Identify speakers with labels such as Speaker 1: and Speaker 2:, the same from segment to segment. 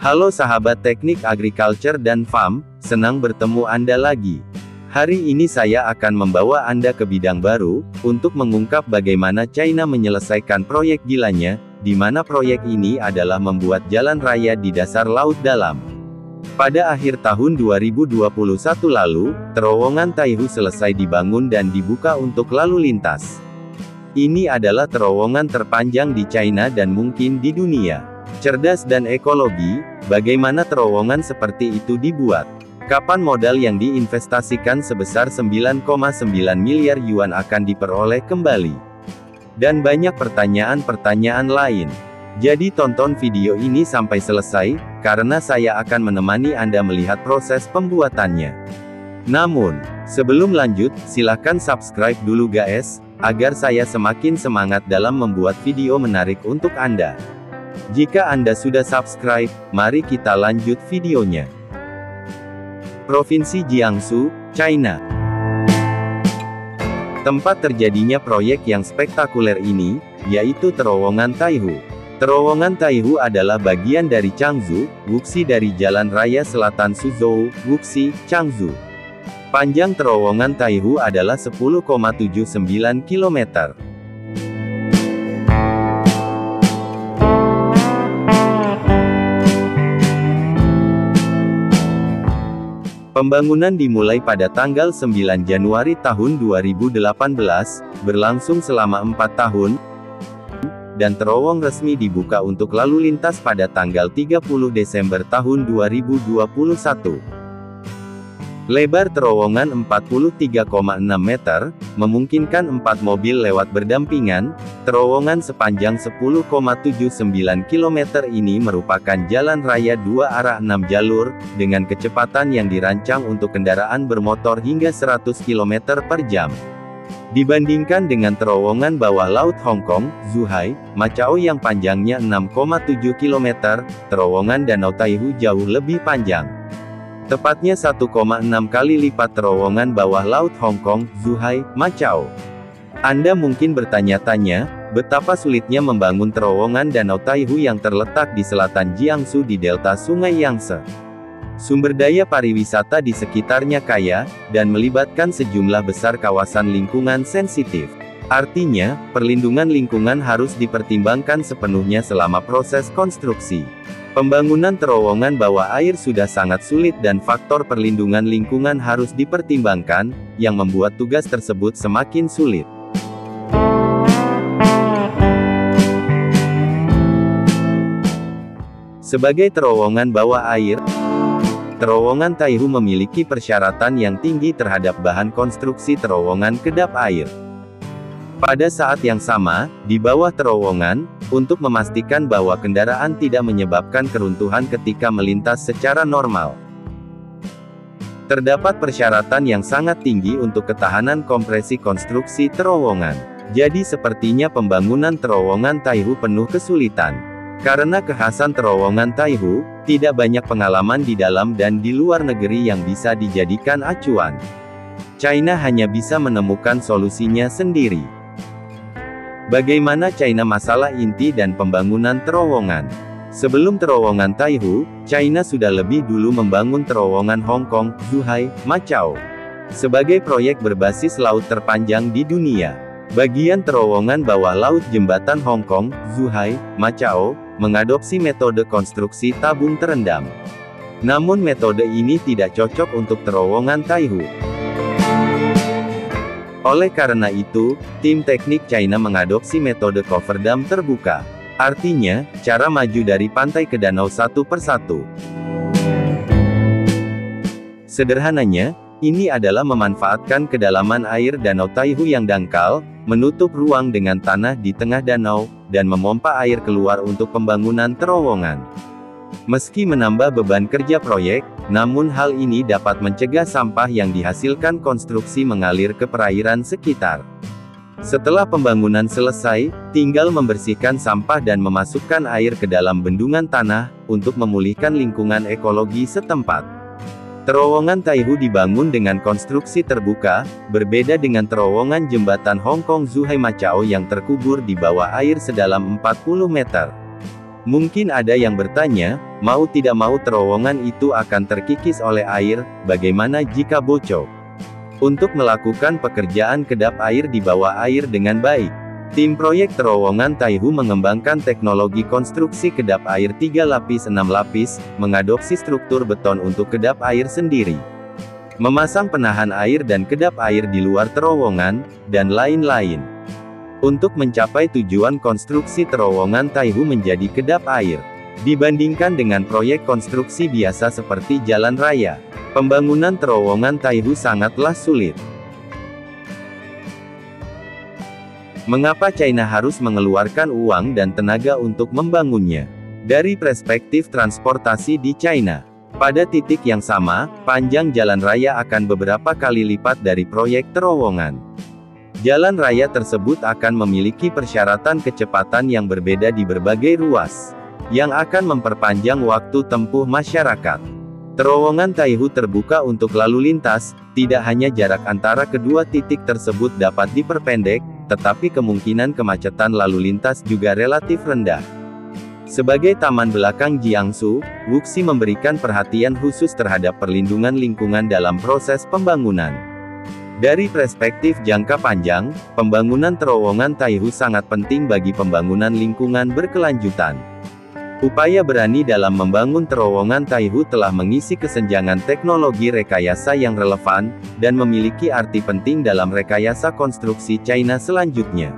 Speaker 1: Halo sahabat teknik agriculture dan farm, senang bertemu Anda lagi. Hari ini saya akan membawa Anda ke bidang baru, untuk mengungkap bagaimana China menyelesaikan proyek gilanya, di mana proyek ini adalah membuat jalan raya di dasar laut dalam. Pada akhir tahun 2021 lalu, terowongan Taihu selesai dibangun dan dibuka untuk lalu lintas. Ini adalah terowongan terpanjang di China dan mungkin di dunia. Cerdas dan ekologi, bagaimana terowongan seperti itu dibuat? Kapan modal yang diinvestasikan sebesar 9,9 miliar yuan akan diperoleh kembali? Dan banyak pertanyaan-pertanyaan lain. Jadi tonton video ini sampai selesai, karena saya akan menemani Anda melihat proses pembuatannya. Namun, sebelum lanjut, silakan subscribe dulu guys, agar saya semakin semangat dalam membuat video menarik untuk Anda. Jika Anda sudah subscribe, mari kita lanjut videonya. Provinsi Jiangsu, China. Tempat terjadinya proyek yang spektakuler ini, yaitu terowongan Taihu. Terowongan Taihu adalah bagian dari Changzhou, Wuxi dari Jalan Raya Selatan Suzhou, Wuxi, Changzhou. Panjang terowongan Taihu adalah 10,79 km. Pembangunan dimulai pada tanggal 9 Januari tahun 2018, berlangsung selama 4 tahun, dan terowong resmi dibuka untuk lalu lintas pada tanggal 30 Desember tahun 2021. Lebar terowongan 43,6 meter, memungkinkan 4 mobil lewat berdampingan. Terowongan sepanjang 10,79 km ini merupakan jalan raya 2 arah 6 jalur, dengan kecepatan yang dirancang untuk kendaraan bermotor hingga 100 km per jam. Dibandingkan dengan terowongan bawah laut Hong Kong, Zhuhai, Macao yang panjangnya 6,7 km, terowongan Danau Taihu jauh lebih panjang. Tepatnya 1,6 kali lipat terowongan bawah laut Hong Kong, Zhuhai, Macao. Anda mungkin bertanya-tanya, betapa sulitnya membangun terowongan Danau Taihu yang terletak di selatan Jiangsu di delta Sungai Yangtze. Sumber daya pariwisata di sekitarnya kaya, dan melibatkan sejumlah besar kawasan lingkungan sensitif. Artinya, perlindungan lingkungan harus dipertimbangkan sepenuhnya selama proses konstruksi. Pembangunan terowongan bawah air sudah sangat sulit dan faktor perlindungan lingkungan harus dipertimbangkan, yang membuat tugas tersebut semakin sulit. Sebagai terowongan bawah air, terowongan Taihu memiliki persyaratan yang tinggi terhadap bahan konstruksi terowongan kedap air. Pada saat yang sama, di bawah terowongan, untuk memastikan bahwa kendaraan tidak menyebabkan keruntuhan ketika melintas secara normal. Terdapat persyaratan yang sangat tinggi untuk ketahanan kompresi konstruksi terowongan. Jadi sepertinya pembangunan terowongan Taihu penuh kesulitan. Karena kekhasan terowongan Taihu, tidak banyak pengalaman di dalam dan di luar negeri yang bisa dijadikan acuan. China hanya bisa menemukan solusinya sendiri. Bagaimana China masalah inti dan pembangunan terowongan? Sebelum terowongan Taihu, China sudah lebih dulu membangun terowongan Hong Kong, Zhuhai, Macao. Sebagai proyek berbasis laut terpanjang di dunia. Bagian terowongan bawah laut jembatan Hong Kong, Zhuhai, Macao, mengadopsi metode konstruksi tabung terendam. Namun metode ini tidak cocok untuk terowongan Taihu. Oleh karena itu, tim teknik China mengadopsi metode cover dam terbuka. Artinya, cara maju dari pantai ke danau satu persatu. Sederhananya, ini adalah memanfaatkan kedalaman air danau Taihu yang dangkal, menutup ruang dengan tanah di tengah danau, dan memompa air keluar untuk pembangunan terowongan. Meski menambah beban kerja proyek, namun hal ini dapat mencegah sampah yang dihasilkan konstruksi mengalir ke perairan sekitar. Setelah pembangunan selesai, tinggal membersihkan sampah dan memasukkan air ke dalam bendungan tanah, untuk memulihkan lingkungan ekologi setempat. Terowongan Taihu dibangun dengan konstruksi terbuka, berbeda dengan terowongan jembatan Hong Kong Zhuhai Macao yang terkubur di bawah air sedalam 40 meter. Mungkin ada yang bertanya, Mau tidak mau terowongan itu akan terkikis oleh air, bagaimana jika bocor? Untuk melakukan pekerjaan kedap air di bawah air dengan baik, tim proyek terowongan Taihu mengembangkan teknologi konstruksi kedap air 3 lapis 6 lapis, mengadopsi struktur beton untuk kedap air sendiri, memasang penahan air dan kedap air di luar terowongan, dan lain-lain. Untuk mencapai tujuan konstruksi terowongan Taihu menjadi kedap air, dibandingkan dengan proyek konstruksi biasa seperti jalan raya, pembangunan terowongan Taihu sangatlah sulit. Mengapa China harus mengeluarkan uang dan tenaga untuk membangunnya? Dari perspektif transportasi di China, pada titik yang sama, panjang jalan raya akan beberapa kali lipat dari proyek terowongan. Jalan raya tersebut akan memiliki persyaratan kecepatan yang berbeda di berbagai ruas, yang akan memperpanjang waktu tempuh masyarakat. Terowongan Taihu terbuka untuk lalu lintas, tidak hanya jarak antara kedua titik tersebut dapat diperpendek, tetapi kemungkinan kemacetan lalu lintas juga relatif rendah. Sebagai taman belakang Jiangsu, Wuxi memberikan perhatian khusus terhadap perlindungan lingkungan dalam proses pembangunan. Dari perspektif jangka panjang, pembangunan terowongan Taihu sangat penting bagi pembangunan lingkungan berkelanjutan. Upaya berani dalam membangun terowongan Taihu telah mengisi kesenjangan teknologi rekayasa yang relevan, dan memiliki arti penting dalam rekayasa konstruksi China selanjutnya.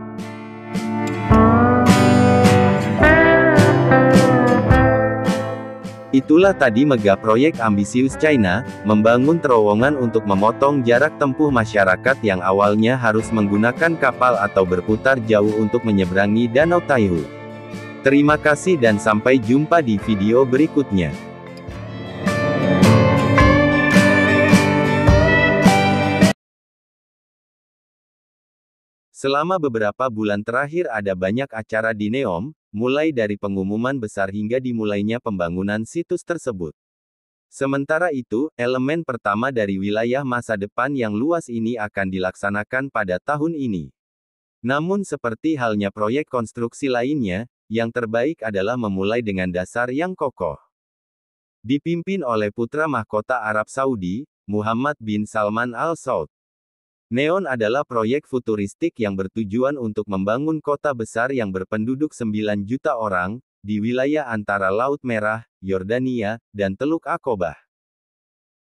Speaker 1: Itulah tadi mega proyek ambisius China, membangun terowongan untuk memotong jarak tempuh masyarakat yang awalnya harus menggunakan kapal atau berputar jauh untuk menyeberangi Danau Taihu. Terima kasih dan sampai jumpa di video berikutnya. Selama beberapa bulan terakhir ada banyak acara di Neom, mulai dari pengumuman besar hingga dimulainya pembangunan situs tersebut. Sementara itu, elemen pertama dari wilayah masa depan yang luas ini akan dilaksanakan pada tahun ini. Namun seperti halnya proyek konstruksi lainnya, yang terbaik adalah memulai dengan dasar yang kokoh. Dipimpin oleh putra mahkota Arab Saudi, Muhammad bin Salman Al Saud. Neom adalah proyek futuristik yang bertujuan untuk membangun kota besar yang berpenduduk 9 juta orang, di wilayah antara Laut Merah, Yordania, dan Teluk Aqobah.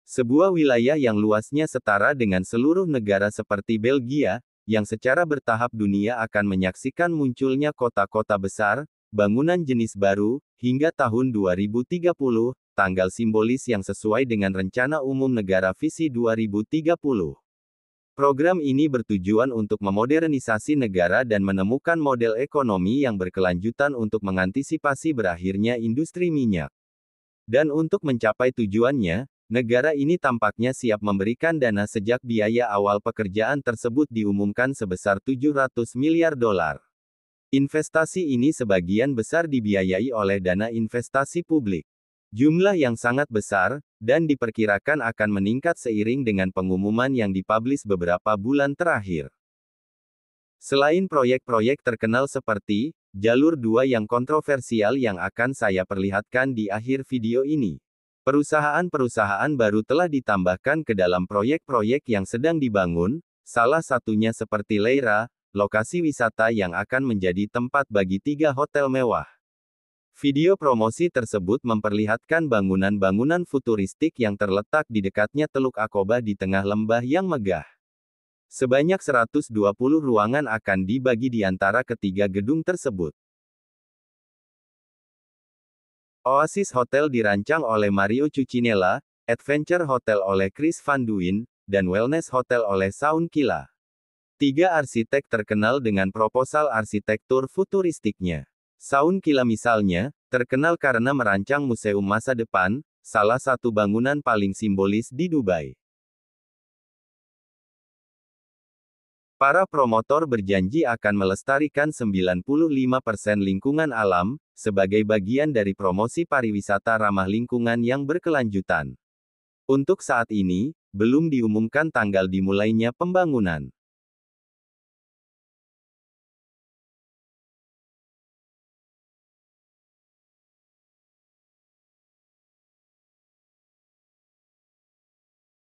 Speaker 1: Sebuah wilayah yang luasnya setara dengan seluruh negara seperti Belgia, yang secara bertahap dunia akan menyaksikan munculnya kota-kota besar, bangunan jenis baru, hingga tahun 2030, tanggal simbolis yang sesuai dengan Rencana Umum Negara Visi 2030. Program ini bertujuan untuk memodernisasi negara dan menemukan model ekonomi yang berkelanjutan untuk mengantisipasi berakhirnya industri minyak. Dan untuk mencapai tujuannya, negara ini tampaknya siap memberikan dana sejak biaya awal pekerjaan tersebut diumumkan sebesar 700 miliar dolar. Investasi ini sebagian besar dibiayai oleh dana investasi publik. Jumlah yang sangat besar, dan diperkirakan akan meningkat seiring dengan pengumuman yang dipublish beberapa bulan terakhir. Selain proyek-proyek terkenal seperti Jalur 2 yang kontroversial yang akan saya perlihatkan di akhir video ini, perusahaan-perusahaan baru telah ditambahkan ke dalam proyek-proyek yang sedang dibangun, salah satunya seperti Leira, lokasi wisata yang akan menjadi tempat bagi 3 hotel mewah. Video promosi tersebut memperlihatkan bangunan-bangunan futuristik yang terletak di dekatnya Teluk Aqobah di tengah lembah yang megah. Sebanyak 120 ruangan akan dibagi di antara ketiga gedung tersebut. Oasis Hotel dirancang oleh Mario Cucinella, Adventure Hotel oleh Chris Van Duyn, dan Wellness Hotel oleh Shaun Killa. 3 arsitek terkenal dengan proposal arsitektur futuristiknya. Shaun Killa misalnya, terkenal karena merancang museum masa depan, salah satu bangunan paling simbolis di Dubai. Para promotor berjanji akan melestarikan 95% lingkungan alam, sebagai bagian dari promosi pariwisata ramah lingkungan yang berkelanjutan. Untuk saat ini, belum diumumkan tanggal dimulainya pembangunan.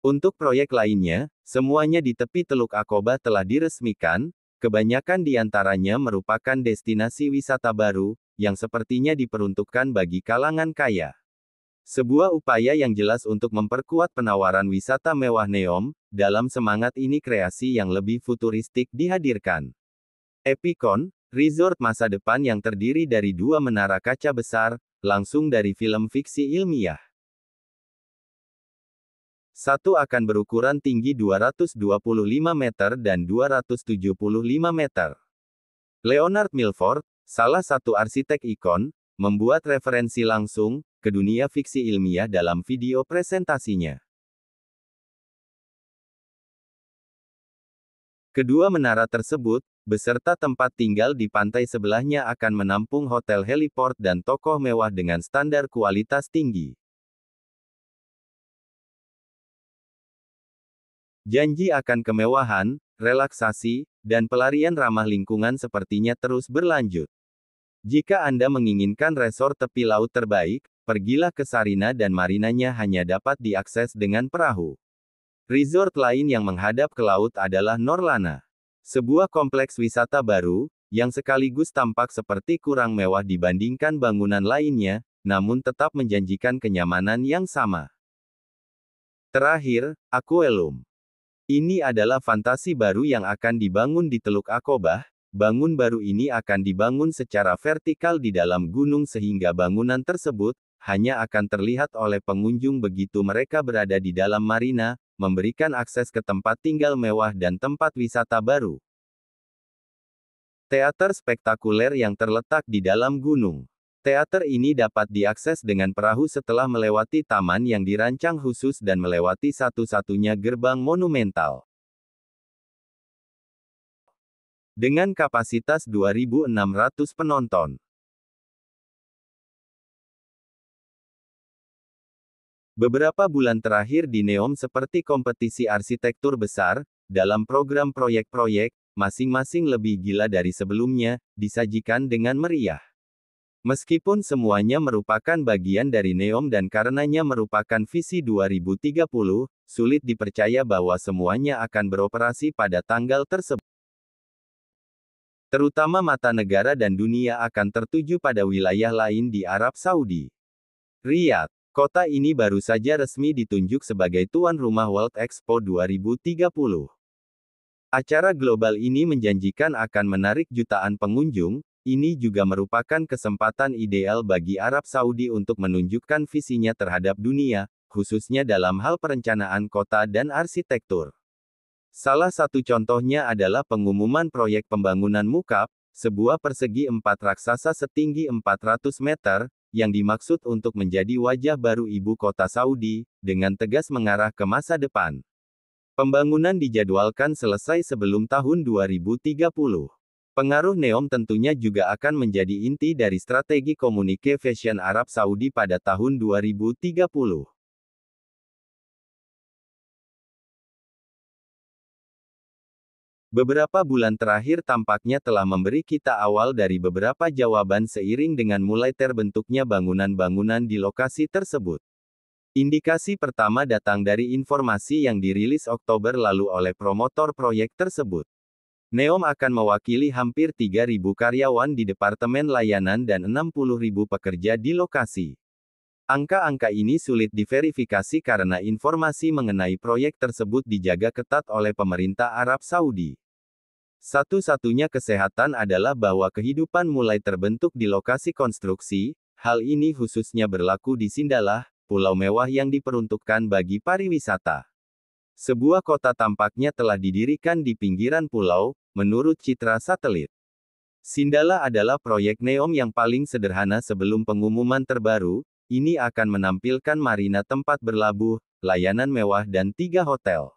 Speaker 1: Untuk proyek lainnya, semuanya di tepi Teluk Aqaba telah diresmikan, kebanyakan di antaranya merupakan destinasi wisata baru, yang sepertinya diperuntukkan bagi kalangan kaya. Sebuah upaya yang jelas untuk memperkuat penawaran wisata mewah Neom, dalam semangat ini kreasi yang lebih futuristik dihadirkan. Epicon, resort masa depan yang terdiri dari 2 menara kaca besar, langsung dari film fiksi ilmiah. Satu akan berukuran tinggi 225 meter dan 275 meter. Leonard Milford, salah satu arsitek ikon, membuat referensi langsung ke dunia fiksi ilmiah dalam video presentasinya. Kedua menara tersebut, beserta tempat tinggal di pantai sebelahnya akan menampung hotel heliport dan tokoh mewah dengan standar kualitas tinggi. Janji akan kemewahan, relaksasi, dan pelarian ramah lingkungan sepertinya terus berlanjut. Jika Anda menginginkan resort tepi laut terbaik, pergilah ke Sarina dan marinanya hanya dapat diakses dengan perahu. Resort lain yang menghadap ke laut adalah Norlana. Sebuah kompleks wisata baru, yang sekaligus tampak seperti kurang mewah dibandingkan bangunan lainnya, namun tetap menjanjikan kenyamanan yang sama. Terakhir, Aquelum. Ini adalah fantasi baru yang akan dibangun di Teluk Aqaba. Bangun baru ini akan dibangun secara vertikal di dalam gunung sehingga bangunan tersebut hanya akan terlihat oleh pengunjung begitu mereka berada di dalam marina, memberikan akses ke tempat tinggal mewah dan tempat wisata baru. Teater spektakuler yang terletak di dalam gunung. Teater ini dapat diakses dengan perahu setelah melewati taman yang dirancang khusus dan melewati satu-satunya gerbang monumental. Dengan kapasitas 2.600 penonton. Beberapa bulan terakhir di Neom seperti kompetisi arsitektur besar, dalam program proyek-proyek, masing-masing lebih gila dari sebelumnya, disajikan dengan meriah. Meskipun semuanya merupakan bagian dari Neom dan karenanya merupakan visi 2030, sulit dipercaya bahwa semuanya akan beroperasi pada tanggal tersebut. Terutama mata negara dan dunia akan tertuju pada wilayah lain di Arab Saudi. Riyadh, kota ini baru saja resmi ditunjuk sebagai tuan rumah World Expo 2030. Acara global ini menjanjikan akan menarik jutaan pengunjung. Ini juga merupakan kesempatan ideal bagi Arab Saudi untuk menunjukkan visinya terhadap dunia, khususnya dalam hal perencanaan kota dan arsitektur. Salah satu contohnya adalah pengumuman proyek pembangunan Mukab, sebuah persegi 4 raksasa setinggi 400 meter, yang dimaksud untuk menjadi wajah baru ibu kota Saudi, dengan tegas mengarah ke masa depan. Pembangunan dijadwalkan selesai sebelum tahun 2030. Pengaruh Neom tentunya juga akan menjadi inti dari strategi communication Arab Saudi pada tahun 2030. Beberapa bulan terakhir tampaknya telah memberi kita awal dari beberapa jawaban seiring dengan mulai terbentuknya bangunan-bangunan di lokasi tersebut. Indikasi pertama datang dari informasi yang dirilis Oktober lalu oleh promotor proyek tersebut. Neom akan mewakili hampir 3.000 karyawan di Departemen Layanan dan 60.000 pekerja di lokasi. Angka-angka ini sulit diverifikasi karena informasi mengenai proyek tersebut dijaga ketat oleh pemerintah Arab Saudi. Satu-satunya kesehatan adalah bahwa kehidupan mulai terbentuk di lokasi konstruksi, hal ini khususnya berlaku di Sindalah, pulau mewah yang diperuntukkan bagi pariwisata. Sebuah kota tampaknya telah didirikan di pinggiran pulau, menurut citra satelit. Sindalah adalah proyek Neom yang paling sederhana sebelum pengumuman terbaru, ini akan menampilkan marina tempat berlabuh, layanan mewah dan 3 hotel.